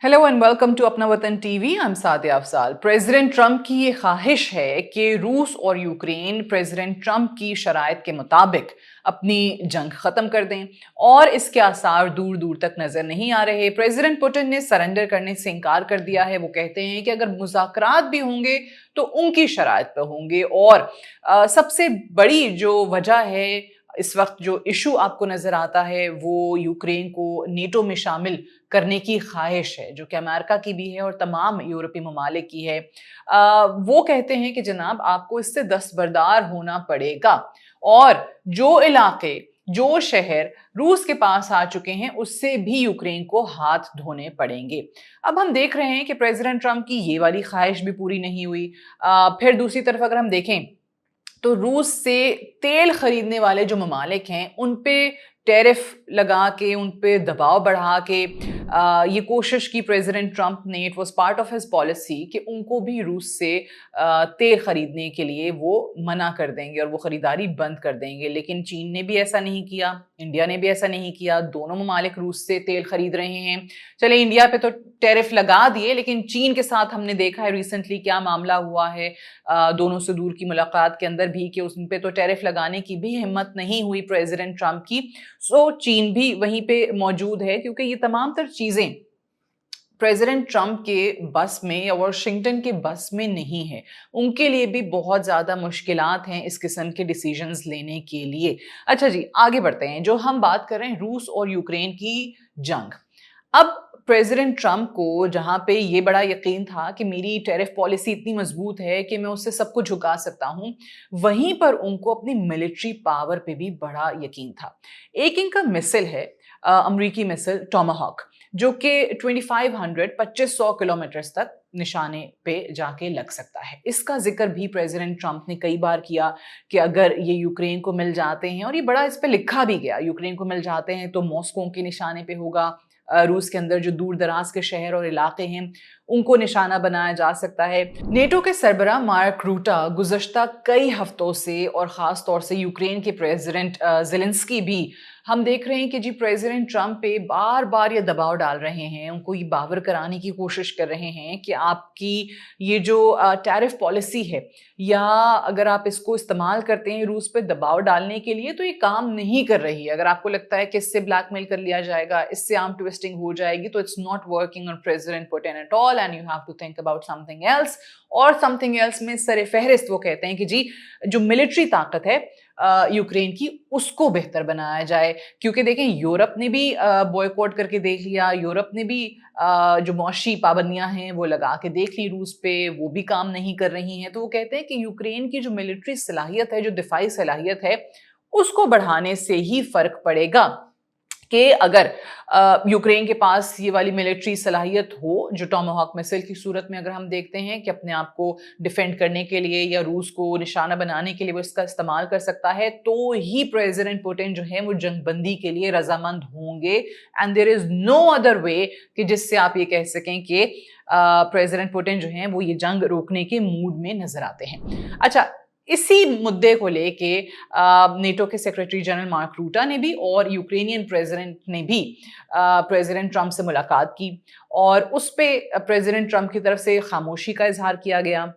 Hello and welcome to अपना वतन TV. I am Sadia Afzal. President Trump की ये ख्वाहिश है कि रूस और यूक्रेन प्रेसिडेंट ट्रंप की शराइत के मुताबिक अपनी जंग ख़त्म कर दें और इसके आसार दूर दूर तक नज़र नहीं आ रहे। प्रेसिडेंट पुतिन ने सरेंडर करने से इनकार कर दिया है। वो कहते हैं कि अगर मुज़ाकरात भी होंगे तो उनकी शराइत पर होंगे। और सबसे बड़ी जो वजह है, इस वक्त जो इशू आपको नज़र आता है, वो यूक्रेन को नेटो में शामिल करने की ख्वाहिश है, जो कि अमेरिका की भी है और तमाम यूरोपीय ममालिक की है। वो कहते हैं कि जनाब आपको इससे दस्तबरदार होना पड़ेगा और जो इलाके, जो शहर रूस के पास आ चुके हैं, उससे भी यूक्रेन को हाथ धोने पड़ेंगे। अब हम देख रहे हैं कि प्रेसिडेंट ट्रंप की ये वाली ख्वाहिश भी पूरी नहीं हुई। फिर दूसरी तरफ अगर हम देखें तो रूस से तेल खरीदने वाले जो ममालिक हैं उन पे टैरिफ लगा के, उन पे दबाव बढ़ा के ये कोशिश की प्रेसिडेंट ट्रंप ने। It was part of his policy कि उनको भी रूस से तेल खरीदने के लिए वो मना कर देंगे और वो खरीदारी बंद कर देंगे। लेकिन चीन ने भी ऐसा नहीं किया, इंडिया ने भी ऐसा नहीं किया। दोनों ममालिक रूस से तेल खरीद रहे हैं। चले इंडिया पे तो टैरिफ लगा दिए, लेकिन चीन के साथ हमने देखा है रिसेंटली क्या मामला हुआ है दोनों से दूर की मुलाकात के अंदर भी, कि उन पे तो टैरिफ लगाने की भी हिम्मत नहीं हुई प्रेसिडेंट ट्रंप की। सो चीन भी वहीं पे मौजूद है, क्योंकि ये तमाम तर चीजें प्रेसिडेंट ट्रंप के बस में या वाशिंगटन के बस में नहीं है। उनके लिए भी बहुत ज़्यादा मुश्किलात हैं इस किस्म के डिसीजंस लेने के लिए। अच्छा जी, आगे बढ़ते हैं। जो हम बात कर रहे हैं रूस और यूक्रेन की जंग। अब प्रेसिडेंट ट्रंप को जहां पे ये बड़ा यकीन था कि मेरी टैरिफ पॉलिसी इतनी मजबूत है कि मैं उससे सबको झुका सकता हूं, वहीं पर उनको अपनी मिलिट्री पावर पे भी बड़ा यकीन था। एक इनका मिसाइल है, अमरीकी मिसाइल टॉमाहॉक, जो कि 2500 किलोमीटर तक निशाने पे जाके लग सकता है। इसका जिक्र भी प्रेसिडेंट ट्रंप ने कई बार किया कि अगर ये यूक्रेन को मिल जाते हैं, और ये बड़ा इस पे लिखा भी गया, यूक्रेन को मिल जाते हैं तो मॉस्को के निशाने पे होगा, रूस के अंदर जो दूर दराज के शहर और इलाके हैं उनको निशाना बनाया जा सकता है। नेटो के सरबराह मार्क रूटा गुज़श्ता कई हफ्तों से, और ख़ास तौर से यूक्रेन के प्रेसिडेंट ज़ेलेंस्की भी, हम देख रहे हैं कि जी प्रेसिडेंट ट्रंप पे बार बार ये दबाव डाल रहे हैं, उनको ये बावर कराने की कोशिश कर रहे हैं कि आपकी ये जो टैरिफ पॉलिसी है, या अगर आप इसको इस्तेमाल करते हैं रूस पे दबाव डालने के लिए, तो ये काम नहीं कर रही है। अगर आपको लगता है कि इससे ब्लैकमेल कर लिया जाएगा, इससे आर्म ट्विस्टिंग हो जाएगी, तो it's not working on president Putin at all and you have to think about something else. और समथिंग एल्स में सरे फहरिस्त वो कहते हैं कि जी जो मिलिट्री ताकत है यूक्रेन की, उसको बेहतर बनाया जाए। क्योंकि देखें, यूरोप ने भी बॉयकॉट करके देख लिया, यूरोप ने भी जो मौशी पाबंदियां हैं वो लगा के देख ली रूस पे, वो भी काम नहीं कर रही हैं। तो वो कहते हैं कि यूक्रेन की जो मिलिट्री सलाहियत है, जो दिफाई सलाहियत है, उसको बढ़ाने से ही फर्क पड़ेगा। कि अगर यूक्रेन के पास ये वाली मिलिट्री सलाहियत हो, जो टॉमाहॉक मिसाइल की सूरत में अगर हम देखते हैं कि अपने आप को डिफेंड करने के लिए या रूस को निशाना बनाने के लिए वो इसका इस्तेमाल कर सकता है, तो ही प्रेसिडेंट पुतिन जो है वो जंगबंदी के लिए रजामंद होंगे। And there is no other way कि जिससे आप ये कह सकें कि प्रेसिडेंट पुतिन जो है वो ये जंग रोकने के मूड में नजर आते हैं। अच्छा, इसी मुद्दे को लेके नेटो के सेक्रेटरी जनरल मार्क रूटा ने भी और यूक्रेनियन प्रेसिडेंट ने भी प्रेसिडेंट ट्रंप से मुलाकात की, और उस पे प्रेसिडेंट ट्रंप की तरफ से खामोशी का इजहार किया गया।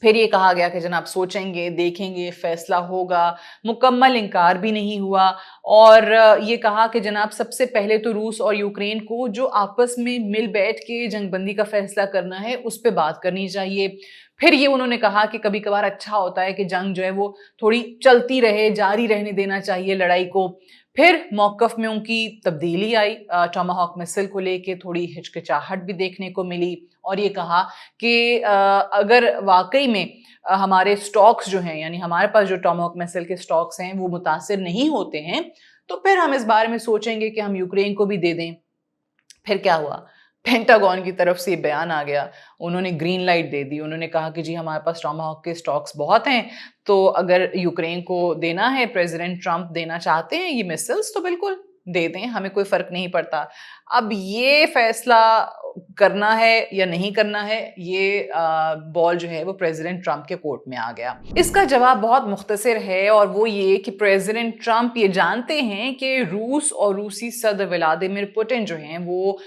फिर ये कहा गया कि जनाब सोचेंगे, देखेंगे, फैसला होगा। मुकम्मल इनकार भी नहीं हुआ, और ये कहा कि जनाब सबसे पहले तो रूस और यूक्रेन को जो आपस में मिल बैठ के जंगबंदी का फैसला करना है उस पर बात करनी चाहिए। फिर ये उन्होंने कहा कि कभी कभार अच्छा होता है कि जंग जो है वो थोड़ी चलती रहे, जारी रहने देना चाहिए लड़ाई को। फिर मौक़िफ़ में उनकी तब्दीली आई, टॉमाहॉक मिसाइल को लेके थोड़ी हिचकिचाहट भी देखने को मिली, और ये कहा कि अगर वाकई में हमारे स्टॉक्स जो हैं, यानी हमारे पास जो टॉमाहॉक मिसाइल के स्टॉक्स हैं वो मुतासिर नहीं होते हैं, तो फिर हम इस बारे में सोचेंगे कि हम यूक्रेन को भी दे दें। फिर क्या हुआ, पेंटागन की तरफ से बयान आ गया, उन्होंने ग्रीन लाइट दे दी। उन्होंने कहा कि जी हमारे पास टॉमाहॉक के स्टॉक्स बहुत हैं, तो अगर यूक्रेन को देना है, प्रेसिडेंट ट्रंप देना चाहते हैं ये मिसाइल्स, तो बिल्कुल दे दें, हमें कोई फर्क नहीं पड़ता। अब ये फैसला करना है या नहीं करना है, ये बॉल जो है वो प्रेसिडेंट ट्रंप के कोर्ट में आ गया। इसका जवाब बहुत मुख्तसर है और वो ये कि प्रेसिडेंट ट्रंप ये जानते हैं कि रूस और रूसी सदर व्लादिमीर पुतिन जो हैं वो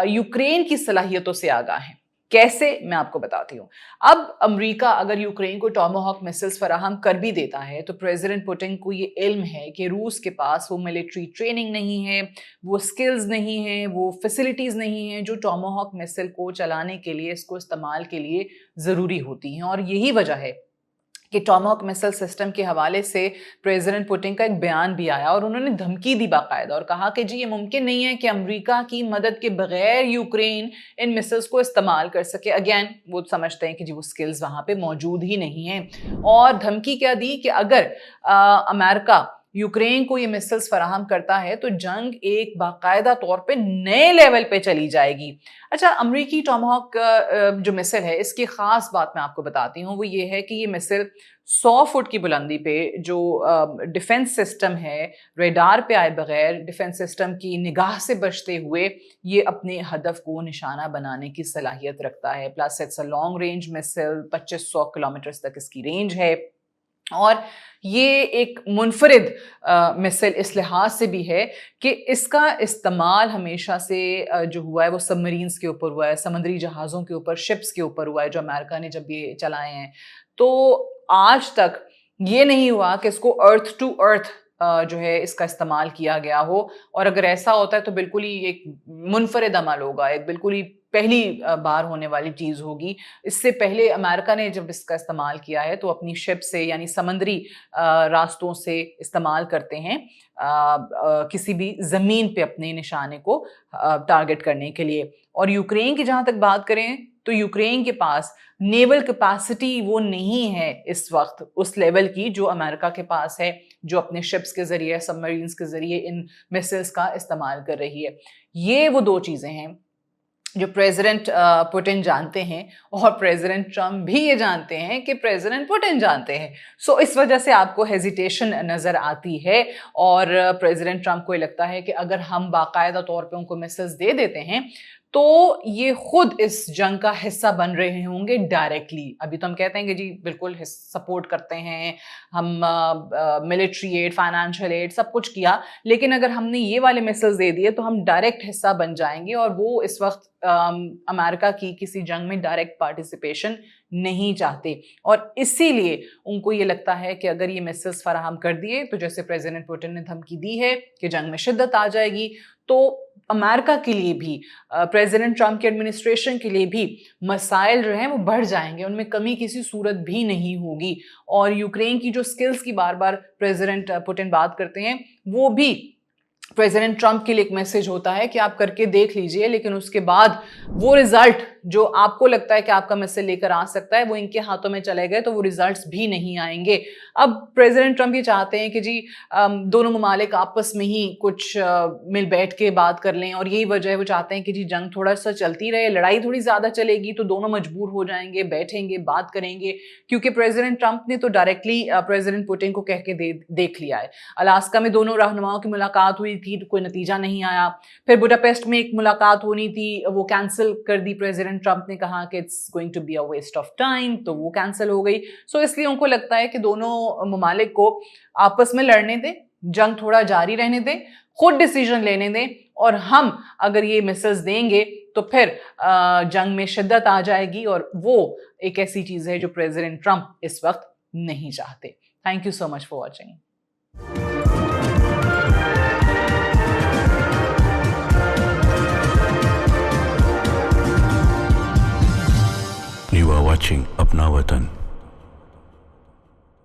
यूक्रेन की सलाहियतों से आगाह हैं। कैसे, मैं आपको बताती हूँ। अब अमेरिका अगर यूक्रेन को टॉमाहॉक मिसाइल्स फराहम कर भी देता है तो प्रेसिडेंट पुतिन को ये इल्म है कि रूस के पास वो मिलिट्री ट्रेनिंग नहीं है, वो स्किल्स नहीं है, वो फैसिलिटीज़ नहीं है जो टॉमाहॉक मिसाइल को चलाने के लिए, इसको इस्तेमाल के लिए ज़रूरी होती हैं। और यही वजह है कि टॉमाहॉक मिसाइल सिस्टम के हवाले से प्रेसिडेंट पुतिन का एक बयान भी आया और उन्होंने धमकी दी बाकायदा और कहा कि जी ये मुमकिन नहीं है कि अमेरिका की मदद के बगैर यूक्रेन इन मिसाइल्स को इस्तेमाल कर सके। अगेन वो समझते हैं कि जी वो स्किल्स वहाँ पे मौजूद ही नहीं हैं। और धमकी क्या दी कि अगर अमेरिका यूक्रेन को ये मिसाइल्स फराहम करता है तो जंग एक बाकायदा तौर पे नए लेवल पे चली जाएगी। अच्छा, अमरीकी टॉमाहॉक जो मिसाइल है, इसकी ख़ास बात मैं आपको बताती हूँ, वो ये है कि ये मिसाइल 100 फुट की बुलंदी पे जो डिफेंस सिस्टम है, रेडार पे आए बगैर डिफेंस सिस्टम की निगाह से बचते हुए ये अपने हदफ को निशाना बनाने की सलाहियत रखता है। Plus it's a long range missile, 2500 kilometre तक इसकी रेंज है। और ये एक मुनफरिद मिसाइल इस लिहाज से भी है कि इसका इस्तेमाल हमेशा से जो हुआ है वो सबमरीन्स के ऊपर हुआ है, समुद्री जहाज़ों के ऊपर, शिप्स के ऊपर हुआ है जो अमेरिका ने जब ये चलाए हैं। तो आज तक ये नहीं हुआ कि इसको अर्थ टू अर्थ जो है इसका इस्तेमाल किया गया हो। और अगर ऐसा होता है तो बिल्कुल ही एक मुनफरिद अमल होगा, एक बिल्कुल ही पहली बार होने वाली चीज़ होगी। इससे पहले अमेरिका ने जब इसका इस्तेमाल किया है तो अपनी शिप से, यानी समंदरी रास्तों से इस्तेमाल करते हैं किसी भी ज़मीन पे अपने निशाने को टारगेट करने के लिए। और यूक्रेन की जहाँ तक बात करें तो यूक्रेन के पास नेवल कैपेसिटी वो नहीं है इस वक्त उस लेवल की जो अमेरिका के पास है, जो अपने शिप्स के ज़रिए, सबमरीन्स के ज़रिए इन मिसाइल्स का इस्तेमाल कर रही है। ये वो दो चीज़ें हैं जो प्रेसिडेंट पुतिन जानते हैं और प्रेसिडेंट ट्रंप भी ये जानते हैं कि प्रेसिडेंट पुतिन जानते हैं। सो इस वजह से आपको हेजिटेशन नज़र आती है और प्रेसिडेंट ट्रंप को ये लगता है कि अगर हम बाकायदा तौर पे उनको मिसाइल्स दे देते हैं तो ये खुद इस जंग का हिस्सा बन रहे होंगे डायरेक्टली। अभी तो हम कहते हैं कि जी बिल्कुल सपोर्ट करते हैं हम, मिलिट्री एड, फाइनेंशियल एड, सब कुछ किया, लेकिन अगर हमने ये वाले मिसाइल्स दे दिए तो हम डायरेक्ट हिस्सा बन जाएंगे। और वो इस वक्त अमेरिका की किसी जंग में डायरेक्ट पार्टिसिपेशन नहीं चाहते और इसीलिए उनको ये लगता है कि अगर ये मिसाइल्स फराहम कर दिए तो जैसे प्रेसिडेंट पुतिन ने धमकी दी है कि जंग में शिद्दत आ जाएगी, तो अमेरिका के लिए भी, प्रेसिडेंट ट्रंप के एडमिनिस्ट्रेशन के लिए भी मसाइल जो हैं वो बढ़ जाएंगे, उनमें कमी किसी सूरत भी नहीं होगी। और यूक्रेन की जो स्किल्स की बार बार प्रेसिडेंट पुतिन बात करते हैं, वो भी प्रेसिडेंट ट्रंप के लिए एक मैसेज होता है कि आप करके देख लीजिए, लेकिन उसके बाद वो रिजल्ट जो आपको लगता है कि आपका मिसाइल लेकर आ सकता है वो इनके हाथों में चले गए तो वो रिजल्ट्स भी नहीं आएंगे। अब प्रेसिडेंट ट्रंप ये चाहते हैं कि जी दोनों ममालिक आपस में ही कुछ मिल बैठ के बात कर लें और यही वजह है वो चाहते हैं कि जी जंग थोड़ा सा चलती रहे, लड़ाई थोड़ी ज़्यादा चलेगी तो दोनों मजबूर हो जाएंगे, बैठेंगे, बात करेंगे। क्योंकि प्रेसिडेंट ट्रंप ने तो डायरेक्टली प्रेसिडेंट पुतिन को कह के देख लिया है। अलास्का में दोनों रहनुमाओं की मुलाकात हुई थी, कोई नतीजा नहीं आया। फिर बुडापेस्ट में एक मुलाकात होनी थी, वो कैंसिल कर दी। प्रेसिडेंट ट्रंप ने कहा कि it's going to be a waste of time, तो वो कैंसिल हो गई। सो इसलिए उनको लगता है कि दोनों ममालिक को आपस में लड़ने दें, जंग थोड़ा जारी रहने दें, खुद डिसीजन लेने दें, और हम अगर ये मिसाइल्स देंगे तो फिर जंग में शिद्दत आ जाएगी और वो एक ऐसी चीज है जो प्रेसिडेंट ट्रंप इस वक्त नहीं चाहते। Thank you so much for watching. You are watching Apna Watan.